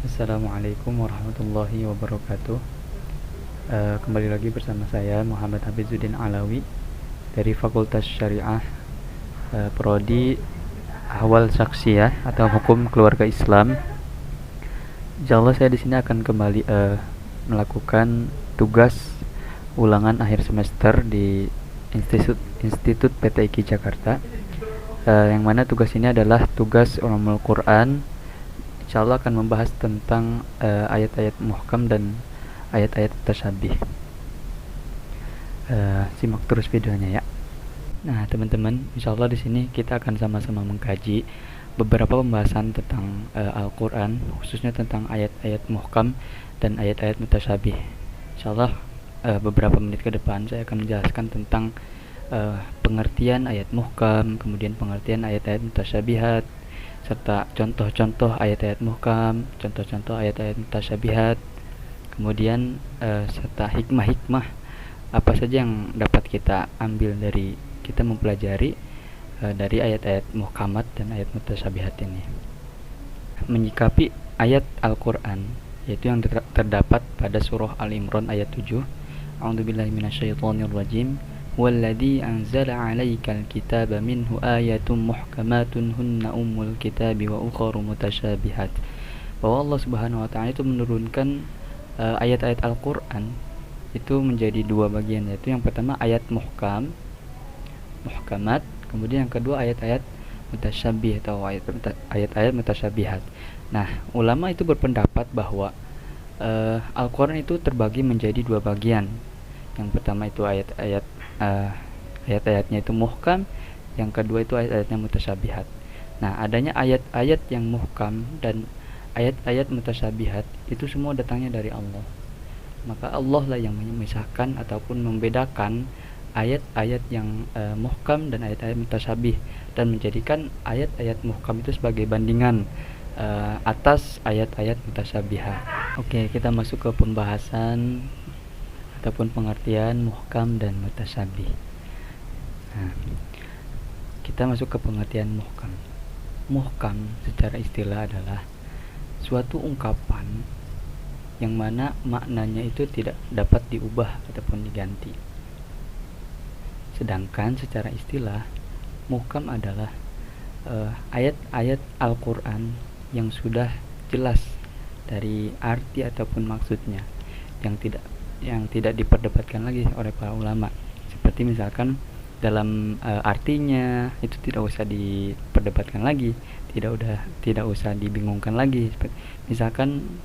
Assalamualaikum warahmatullahi wabarakatuh. Kembali lagi bersama saya Muhammad Hafizuddin Alawi dari Fakultas Syariah, Prodi Ahwal Saksiyah atau Hukum Keluarga Islam. Insyaallah saya di sini akan kembali melakukan tugas ulangan akhir semester di Institut PTIQ Jakarta. Yang mana tugas ini adalah tugas Ulumul Quran. Insyaallah akan membahas tentang ayat-ayat muhkam dan ayat-ayat tasyabih. Simak terus videonya ya. Nah, teman-teman, insyaallah di sini kita akan sama-sama mengkaji beberapa pembahasan tentang Al-Qur'an, khususnya tentang ayat-ayat muhkam dan ayat-ayat mutasyabih. Insyaallah beberapa menit ke depan saya akan menjelaskan tentang pengertian ayat muhkam, kemudian pengertian ayat-ayat mutasyabihat, serta contoh-contoh ayat-ayat muhkam, contoh-contoh ayat-ayat mutasyabihat, kemudian serta hikmah-hikmah apa saja yang dapat kita ambil dari kita mempelajari dari ayat-ayat muhkamat dan ayat mutasyabihat ini. Menyikapi ayat Al-Qur'an yaitu yang terdapat pada surah Al-Imran ayat 7. A'udzubillahi minasyaitonirrajim. Walladzi anzala 'alaikal kitaba minhu ayatun muhkamatun hunna ummul kitabi wa ukharu mutasyabihat. Bahwa Allah Subhanahu wa taala itu menurunkan ayat-ayat Al-Qur'an itu menjadi dua bagian, yaitu yang pertama ayat muhkamat, kemudian yang kedua ayat-ayat mutasyabih atau ayat-ayat mutasyabihat. Nah, ulama itu berpendapat bahwa Al-Qur'an itu terbagi menjadi dua bagian. Yang pertama itu ayat-ayatnya itu muhkam, yang kedua itu ayat-ayatnya mutasyabihat. Nah, adanya ayat-ayat yang muhkam dan ayat-ayat mutasyabihat itu semua datangnya dari Allah. Maka Allah lah yang memisahkan ataupun membedakan ayat-ayat yang muhkam dan ayat-ayat mutasyabih, dan menjadikan ayat-ayat muhkam itu sebagai bandingan atas ayat-ayat mutasyabihat. Oke, kita masuk ke pembahasan ataupun pengertian muhkam dan mutasyabih. Nah, kita masuk ke pengertian muhkam. Muhkam secara istilah adalah suatu ungkapan yang mana maknanya itu tidak dapat diubah ataupun diganti. Sedangkan secara istilah, muhkam adalah ayat-ayat Al-Qur'an yang sudah jelas dari arti ataupun maksudnya, yang tidak diperdebatkan lagi oleh para ulama. Seperti misalkan dalam artinya itu tidak usah diperdebatkan lagi, tidak usah dibingungkan lagi. Misalkan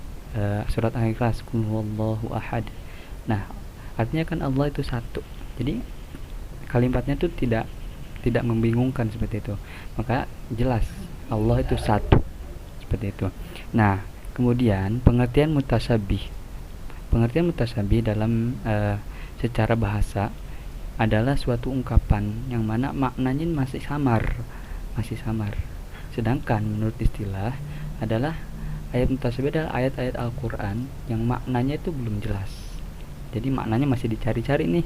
surat Al-Ikhlas, Qul huwallahu ahad. Nah, artinya kan Allah itu satu. Jadi kalimatnya itu tidak membingungkan seperti itu. Maka jelas Allah itu satu. Seperti itu. Nah, kemudian pengertian mutasyabih. Pengertian mutasyabih dalam secara bahasa adalah suatu ungkapan yang mana maknanya masih samar. Sedangkan menurut istilah adalah ayat mutasyabih adalah ayat-ayat Al-Qur'an yang maknanya itu belum jelas. Jadi maknanya masih dicari-cari nih.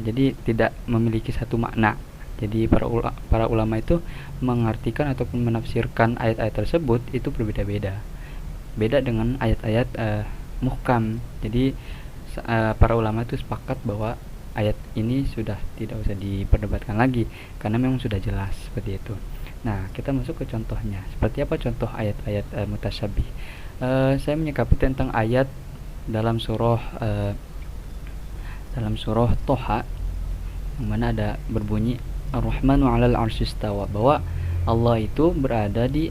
Jadi tidak memiliki satu makna. Jadi para ulama itu mengartikan ataupun menafsirkan ayat-ayat tersebut itu berbeda-beda. Beda dengan ayat-ayat muhkam. Jadi para ulama itu sepakat bahwa ayat ini sudah tidak usah diperdebatkan lagi karena memang sudah jelas seperti itu. Nah, kita masuk ke contohnya. Seperti apa contoh ayat-ayat mutasyabih? Saya menyikapi tentang ayat dalam surah Toha yang mana ada berbunyi Ar-Rahmanu 'alal 'arsy istawa, bahwa Allah itu berada di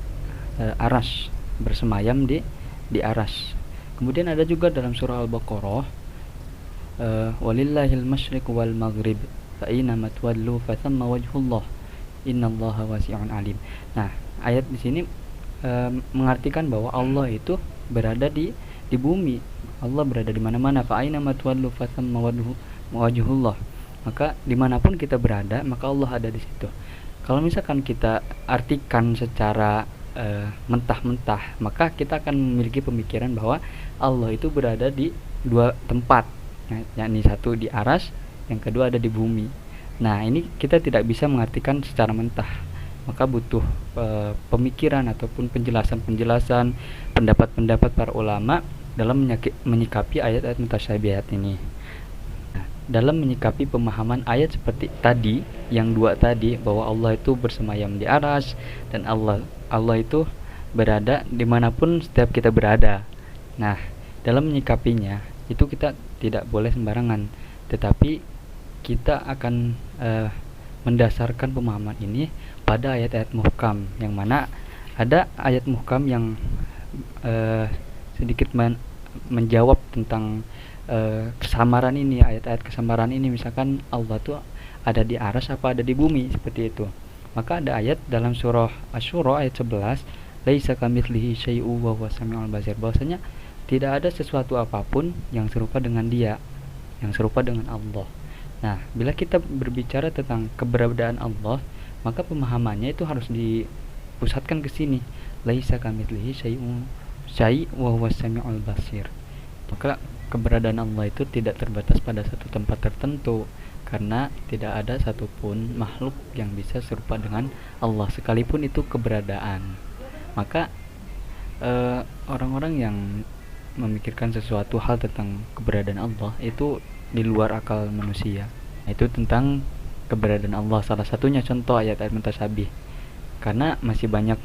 arasy, bersemayam di arasy. Kemudian ada juga dalam surah Al-Baqarah walillahil masyriq wal maghrib fa aina ma tuwallu fa thamma wajhullah innallaha wasi'un alim. Nah, ayat di sini mengartikan bahwa Allah itu berada di bumi. Allah berada di mana-mana. Fa aina ma tuwallu fa thamma wajhullah. Maka dimanapun kita berada, maka Allah ada di situ. Kalau misalkan kita artikan secara mentah-mentah, maka kita akan memiliki pemikiran bahwa Allah itu berada di dua tempat, yakni satu di aras, yang kedua ada di bumi. Nah, ini kita tidak bisa mengartikan secara mentah. maka butuh pemikiran ataupun penjelasan-penjelasan, pendapat-pendapat para ulama dalam menyikapi ayat-ayat mutasyabihat ini. Nah, dalam menyikapi pemahaman ayat seperti tadi, yang dua tadi, bahwa Allah itu bersemayam di arsy dan Allah itu berada dimanapun setiap kita berada. Nah, dalam menyikapinya itu kita tidak boleh sembarangan, tetapi kita akan mendasarkan pemahaman ini pada ayat-ayat muhkam, yang mana ada ayat muhkam yang sedikit menjawab tentang kesamaran ini, ayat-ayat kesamaran ini. Misalkan Allah tuh ada di arsy apa ada di bumi, seperti itu. Maka ada ayat dalam surah Asy-Syura ayat 11, laisa kamitslihi syai'un wa huwas samiul basir, bahwasanya tidak ada sesuatu apapun yang serupa dengan Dia, yang serupa dengan Allah. Nah, bila kita berbicara tentang keberadaan Allah, maka pemahamannya itu harus dipusatkan ke sini. Laisa kamitslihi syai'un wa huwas samiul basir. Maka keberadaan Allah itu tidak terbatas pada satu tempat tertentu, karena tidak ada satupun makhluk yang bisa serupa dengan Allah, sekalipun itu keberadaan. Maka orang-orang yang memikirkan sesuatu hal tentang keberadaan Allah itu di luar akal manusia. Itu tentang keberadaan Allah, salah satunya contoh ayat-ayat mutasabih. Karena masih banyak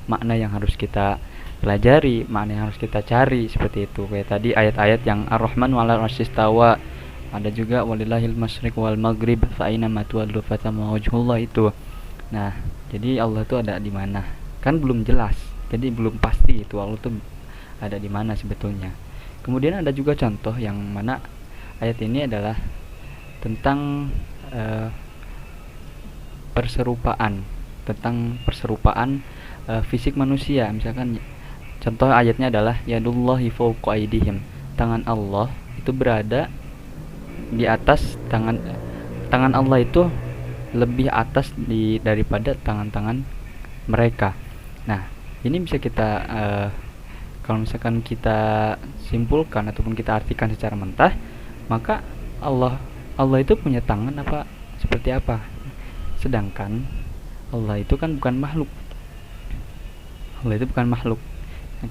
makna yang harus kita pelajari, makna yang harus kita cari, seperti itu. Kayak tadi ayat-ayat yang Ar-Rahman 'alal 'arsy istawa, ada juga walillahil masyriq wal maghrib fa aina ma tuwallu fatamma wajhullah itu. Nah, jadi Allah itu ada di mana? Kan belum jelas. Jadi belum pasti itu Allah itu ada di mana sebetulnya. Kemudian ada juga contoh yang mana ayat ini adalah tentang perserupaan, tentang perserupaan fisik manusia. Misalkan contoh ayatnya adalah yadullahi fawqa aydihim, tangan Allah itu berada di atas tangan Allah itu lebih atas daripada tangan-tangan mereka. Nah, ini bisa kita kalau misalkan kita simpulkan ataupun kita artikan secara mentah, maka Allah itu punya tangan apa seperti apa? Sedangkan Allah itu kan bukan makhluk. Allah itu bukan makhluk.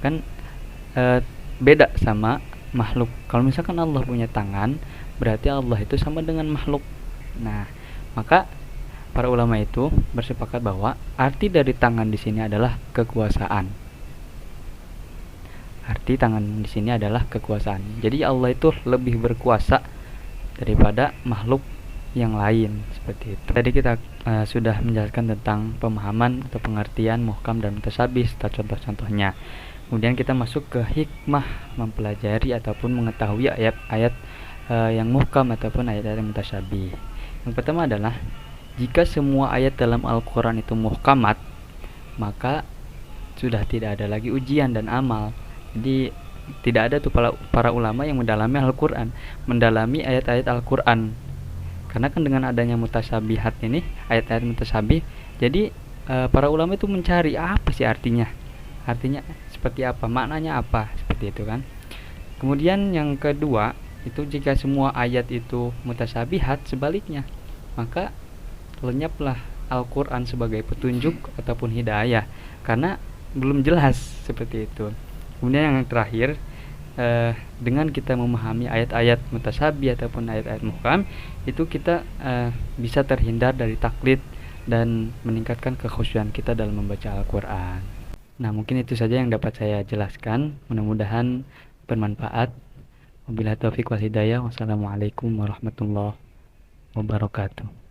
Kan beda sama makhluk. Kalau misalkan Allah punya tangan, berarti Allah itu sama dengan makhluk. Nah, maka para ulama itu bersepakat bahwa arti dari tangan di sini adalah kekuasaan. Arti tangan di sini adalah kekuasaan. Jadi Allah itu lebih berkuasa daripada makhluk yang lain, seperti itu. Tadi kita sudah menjelaskan tentang pemahaman atau pengertian muhkam dan mutasabih serta contoh-contohnya. Kemudian kita masuk ke hikmah mempelajari ataupun mengetahui ayat-ayat yang muhkam ataupun ayat-ayat yang mutasabih. Yang pertama adalah jika semua ayat dalam Al-Quran itu muhkamat, maka sudah tidak ada lagi ujian dan amal. Jadi tidak ada tuh para ulama yang mendalami Al-Quran, mendalami ayat-ayat Al-Quran. Karena kan dengan adanya mutasabihat ini, ayat-ayat mutasabih, jadi para ulama itu mencari apa sih artinya seperti apa, maknanya apa, seperti itu kan. Kemudian yang kedua itu jika semua ayat itu mutasabihat, sebaliknya, maka lenyaplah Al-Quran sebagai petunjuk ataupun hidayah, karena belum jelas, seperti itu. Kemudian yang terakhir, dengan kita memahami ayat-ayat mutasabih ataupun ayat-ayat muhkam, itu kita bisa terhindar dari taklid dan meningkatkan kekhusyuan kita dalam membaca Al-Quran. Nah, mungkin itu saja yang dapat saya jelaskan. Mudah-mudahan bermanfaat. Wabillahi taufiq wal hidayah. Wassalamualaikum warahmatullahi wabarakatuh.